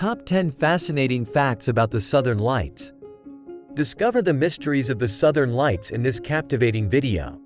Top 10 Fascinating Facts About the Southern Lights. Discover the mysteries of the Southern Lights in this captivating video.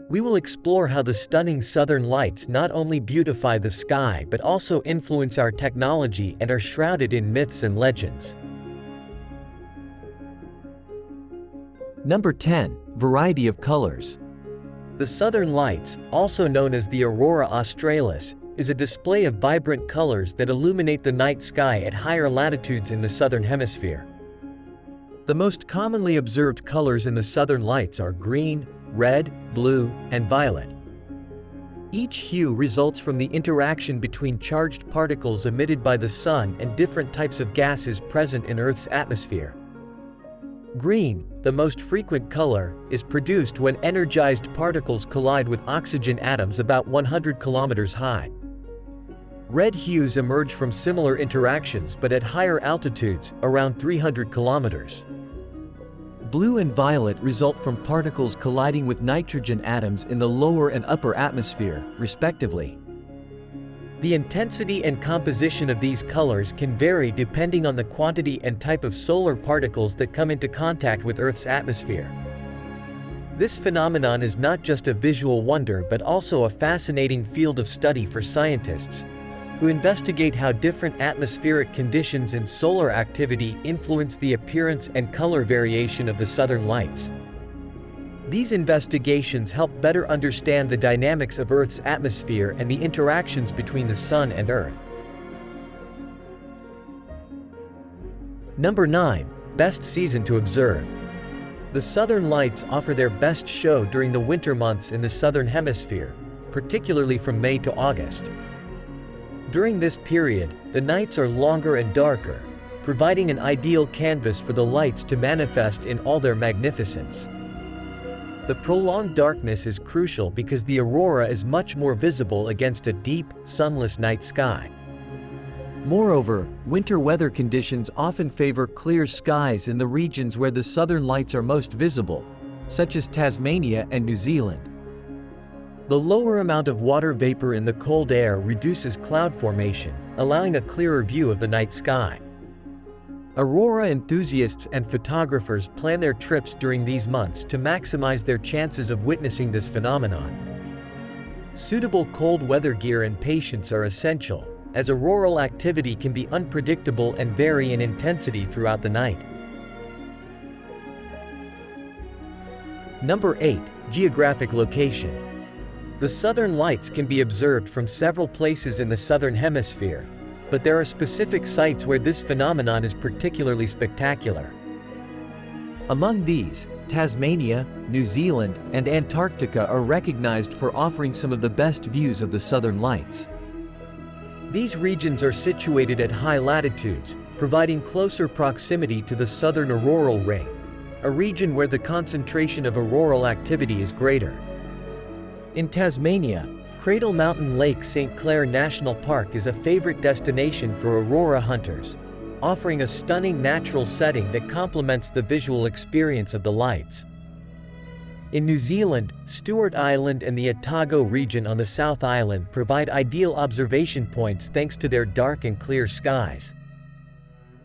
We will explore how the stunning Southern Lights not only beautify the sky but also influence our technology and are shrouded in myths and legends. Number 10. Variety of colors. The Southern Lights, also known as the Aurora Australis, is a display of vibrant colors that illuminate the night sky at higher latitudes in the Southern Hemisphere. The most commonly observed colors in the Southern Lights are green, red, blue, and violet. Each hue results from the interaction between charged particles emitted by the sun and different types of gases present in Earth's atmosphere. Green, the most frequent color, is produced when energized particles collide with oxygen atoms about 100 kilometers high. Red hues emerge from similar interactions but at higher altitudes, around 300 kilometers. Blue and violet result from particles colliding with nitrogen atoms in the lower and upper atmosphere, respectively. The intensity and composition of these colors can vary depending on the quantity and type of solar particles that come into contact with Earth's atmosphere. This phenomenon is not just a visual wonder but also a fascinating field of study for scientists, who investigate how different atmospheric conditions and solar activity influence the appearance and color variation of the Southern Lights. These investigations help better understand the dynamics of Earth's atmosphere and the interactions between the Sun and Earth. Number 9. Best season to observe. The Southern Lights offer their best show during the winter months in the Southern Hemisphere, particularly from May to August. During this period, the nights are longer and darker, providing an ideal canvas for the lights to manifest in all their magnificence. The prolonged darkness is crucial because the aurora is much more visible against a deep, sunless night sky. Moreover, winter weather conditions often favor clear skies in the regions where the Southern Lights are most visible, such as Tasmania and New Zealand. The lower amount of water vapor in the cold air reduces cloud formation, allowing a clearer view of the night sky. Aurora enthusiasts and photographers plan their trips during these months to maximize their chances of witnessing this phenomenon. Suitable cold weather gear and patience are essential, as auroral activity can be unpredictable and vary in intensity throughout the night. Number 8. Geographic Location. The Southern Lights can be observed from several places in the Southern Hemisphere, but there are specific sites where this phenomenon is particularly spectacular. Among these, Tasmania, New Zealand, and Antarctica are recognized for offering some of the best views of the Southern Lights. These regions are situated at high latitudes, providing closer proximity to the southern auroral ring, a region where the concentration of auroral activity is greater. In Tasmania, Cradle Mountain Lake St. Clair National Park is a favorite destination for aurora hunters, offering a stunning natural setting that complements the visual experience of the lights. In New Zealand, Stewart Island and the Otago region on the South Island provide ideal observation points thanks to their dark and clear skies.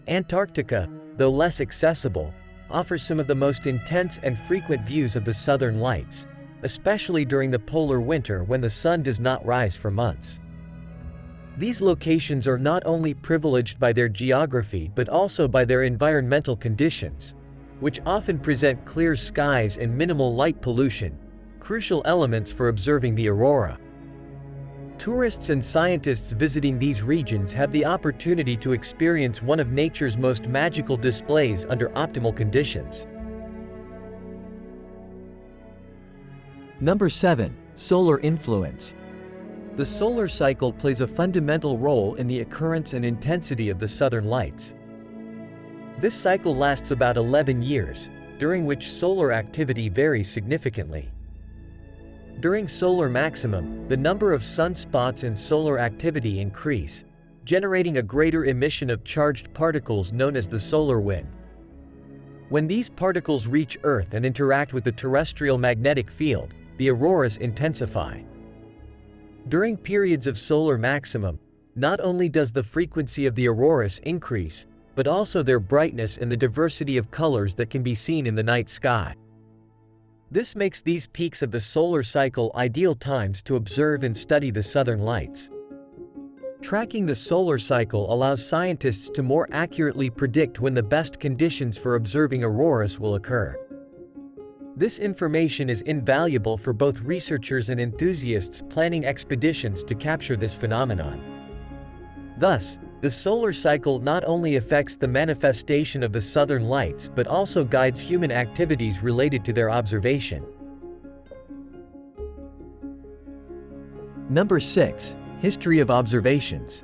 Antarctica, though less accessible, offers some of the most intense and frequent views of the Southern Lights, especially during the polar winter when the sun does not rise for months. These locations are not only privileged by their geography but also by their environmental conditions, which often present clear skies and minimal light pollution, crucial elements for observing the aurora. Tourists and scientists visiting these regions have the opportunity to experience one of nature's most magical displays under optimal conditions. Number 7. Solar influence. The solar cycle plays a fundamental role in the occurrence and intensity of the Southern Lights. This cycle lasts about 11 years, during which solar activity varies significantly. During solar maximum, the number of sunspots and solar activity increase, generating a greater emission of charged particles known as the solar wind. When these particles reach Earth and interact with the terrestrial magnetic field, the auroras intensify. During periods of solar maximum, not only does the frequency of the auroras increase, but also their brightness and the diversity of colors that can be seen in the night sky. This makes these peaks of the solar cycle ideal times to observe and study the southern lights. Tracking the solar cycle allows scientists to more accurately predict when the best conditions for observing auroras will occur. This information is invaluable for both researchers and enthusiasts planning expeditions to capture this phenomenon. Thus, the solar cycle not only affects the manifestation of the southern lights but also guides human activities related to their observation. Number 6. History of observations.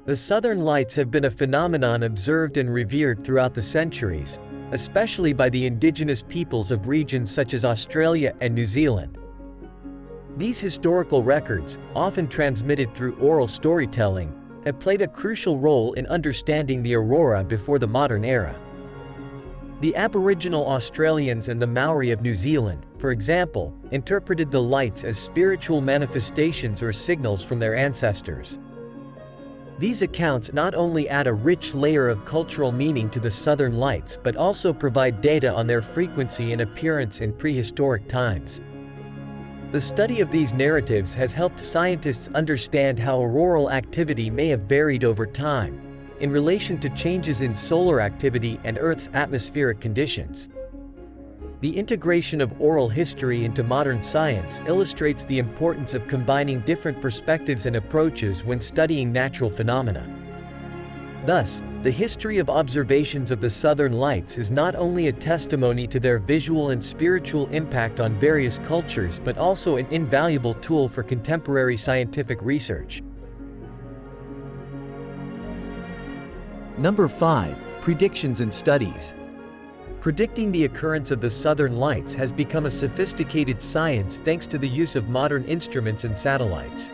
The southern lights have been a phenomenon observed and revered throughout the centuries, especially by the indigenous peoples of regions such as Australia and New Zealand. These historical records, often transmitted through oral storytelling, have played a crucial role in understanding the aurora before the modern era. The Aboriginal Australians and the Maori of New Zealand, for example, interpreted the lights as spiritual manifestations or signals from their ancestors. These accounts not only add a rich layer of cultural meaning to the southern lights but also provide data on their frequency and appearance in prehistoric times. The study of these narratives has helped scientists understand how auroral activity may have varied over time, in relation to changes in solar activity and Earth's atmospheric conditions. The integration of oral history into modern science illustrates the importance of combining different perspectives and approaches when studying natural phenomena. Thus, the history of observations of the southern lights is not only a testimony to their visual and spiritual impact on various cultures but also an invaluable tool for contemporary scientific research. Number 5. Predictions and studies. Predicting the occurrence of the southern lights has become a sophisticated science thanks to the use of modern instruments and satellites.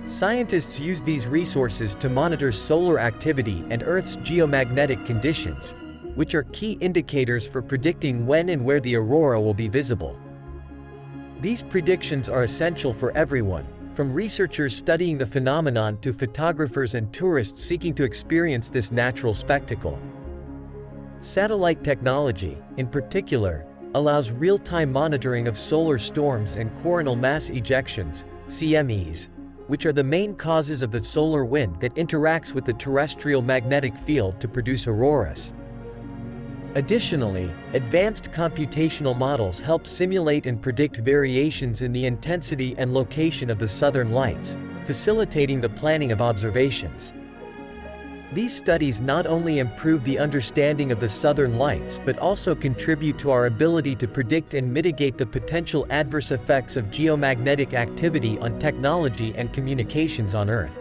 Scientists use these resources to monitor solar activity and Earth's geomagnetic conditions, which are key indicators for predicting when and where the aurora will be visible. These predictions are essential for everyone, from researchers studying the phenomenon to photographers and tourists seeking to experience this natural spectacle. Satellite technology, in particular, allows real-time monitoring of solar storms and coronal mass ejections, CMEs, which are the main causes of the solar wind that interacts with the terrestrial magnetic field to produce auroras. Additionally, advanced computational models help simulate and predict variations in the intensity and location of the southern lights, facilitating the planning of observations. These studies not only improve the understanding of the southern lights but also contribute to our ability to predict and mitigate the potential adverse effects of geomagnetic activity on technology and communications on Earth.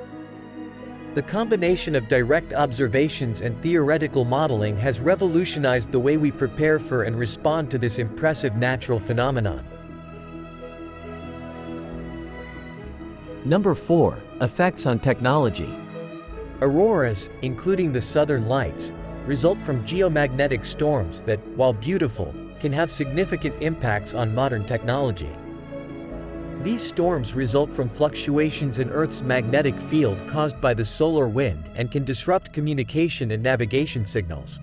The combination of direct observations and theoretical modeling has revolutionized the way we prepare for and respond to this impressive natural phenomenon. Number 4. Effects on technology. Auroras, including the southern lights, result from geomagnetic storms that, while beautiful, can have significant impacts on modern technology. These storms result from fluctuations in Earth's magnetic field caused by the solar wind and can disrupt communication and navigation signals.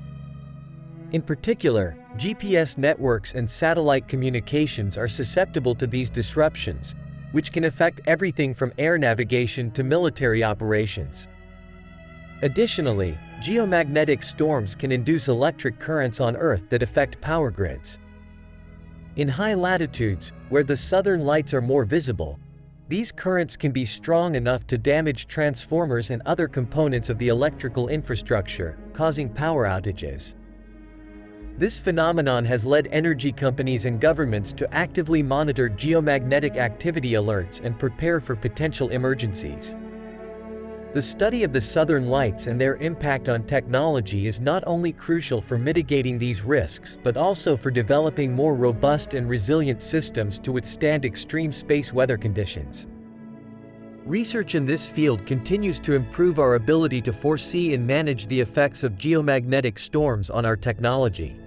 In particular, GPS networks and satellite communications are susceptible to these disruptions, which can affect everything from air navigation to military operations. Additionally, geomagnetic storms can induce electric currents on Earth that affect power grids. In high latitudes, where the southern lights are more visible, these currents can be strong enough to damage transformers and other components of the electrical infrastructure, causing power outages. This phenomenon has led energy companies and governments to actively monitor geomagnetic activity alerts and prepare for potential emergencies. The study of the southern lights and their impact on technology is not only crucial for mitigating these risks but also for developing more robust and resilient systems to withstand extreme space weather conditions. Research in this field continues to improve our ability to foresee and manage the effects of geomagnetic storms on our technology.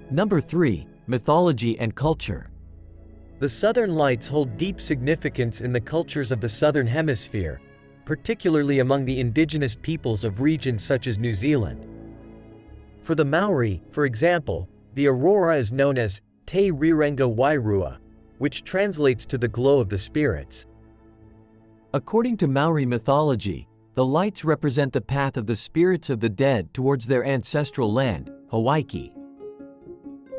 Number 3. Mythology and Culture. The Southern Lights hold deep significance in the cultures of the Southern Hemisphere, particularly among the indigenous peoples of regions such as New Zealand. For the Maori, for example, the aurora is known as Te Rirenga Wairua, which translates to the glow of the spirits. According to Maori mythology, the lights represent the path of the spirits of the dead towards their ancestral land, Hawaii.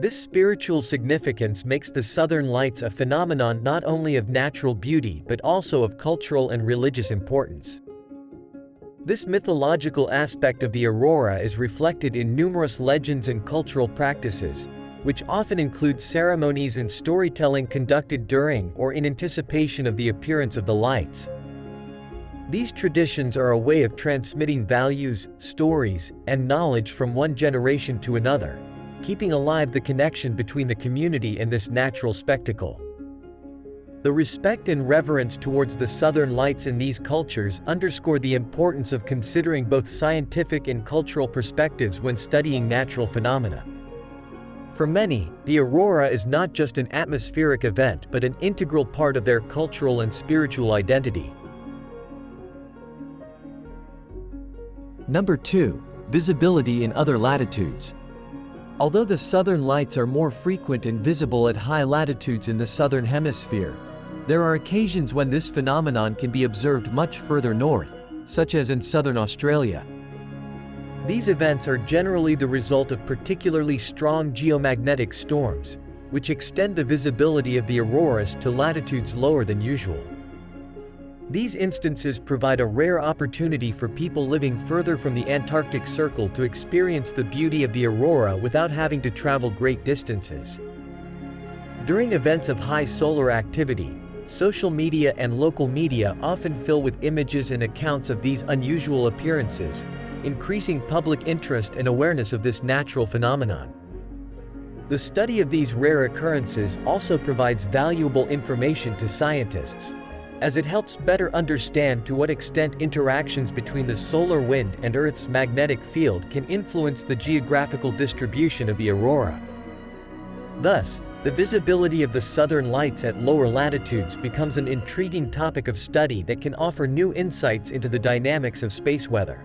This spiritual significance makes the Southern Lights a phenomenon not only of natural beauty but also of cultural and religious importance. This mythological aspect of the aurora is reflected in numerous legends and cultural practices, which often include ceremonies and storytelling conducted during or in anticipation of the appearance of the lights. These traditions are a way of transmitting values, stories, and knowledge from one generation to another, keeping alive the connection between the community and this natural spectacle. The respect and reverence towards the Southern Lights in these cultures underscore the importance of considering both scientific and cultural perspectives when studying natural phenomena. For many, the aurora is not just an atmospheric event but an integral part of their cultural and spiritual identity. Number 2. Visibility in other latitudes. Although the Southern Lights are more frequent and visible at high latitudes in the Southern Hemisphere, there are occasions when this phenomenon can be observed much further north, such as in southern Australia. These events are generally the result of particularly strong geomagnetic storms, which extend the visibility of the auroras to latitudes lower than usual. These instances provide a rare opportunity for people living further from the Antarctic Circle to experience the beauty of the aurora without having to travel great distances. During events of high solar activity, social media and local media often fill with images and accounts of these unusual appearances, increasing public interest and awareness of this natural phenomenon. The study of these rare occurrences also provides valuable information to scientists, as it helps better understand to what extent interactions between the solar wind and Earth's magnetic field can influence the geographical distribution of the aurora. Thus, the visibility of the Southern Lights at lower latitudes becomes an intriguing topic of study that can offer new insights into the dynamics of space weather.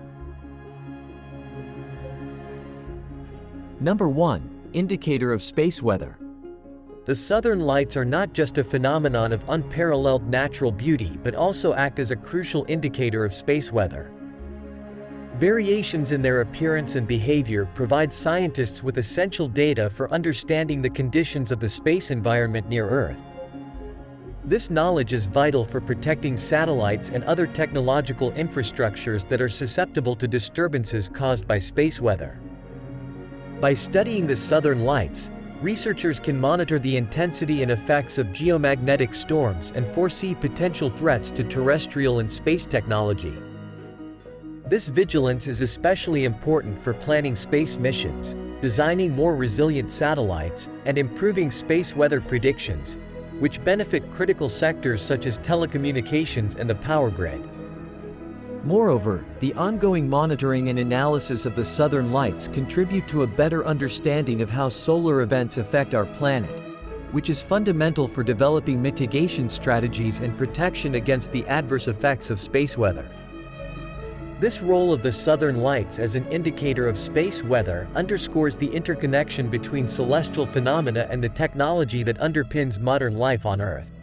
Number 1. Indicator of space weather. The Southern Lights are not just a phenomenon of unparalleled natural beauty but also act as a crucial indicator of space weather. Variations in their appearance and behavior provide scientists with essential data for understanding the conditions of the space environment near Earth. This knowledge is vital for protecting satellites and other technological infrastructures that are susceptible to disturbances caused by space weather. By studying the Southern Lights, researchers can monitor the intensity and effects of geomagnetic storms and foresee potential threats to terrestrial and space technology. This vigilance is especially important for planning space missions, designing more resilient satellites, and improving space weather predictions, which benefit critical sectors such as telecommunications and the power grid. Moreover, the ongoing monitoring and analysis of the Southern Lights contribute to a better understanding of how solar events affect our planet, which is fundamental for developing mitigation strategies and protection against the adverse effects of space weather. This role of the Southern Lights as an indicator of space weather underscores the interconnection between celestial phenomena and the technology that underpins modern life on Earth.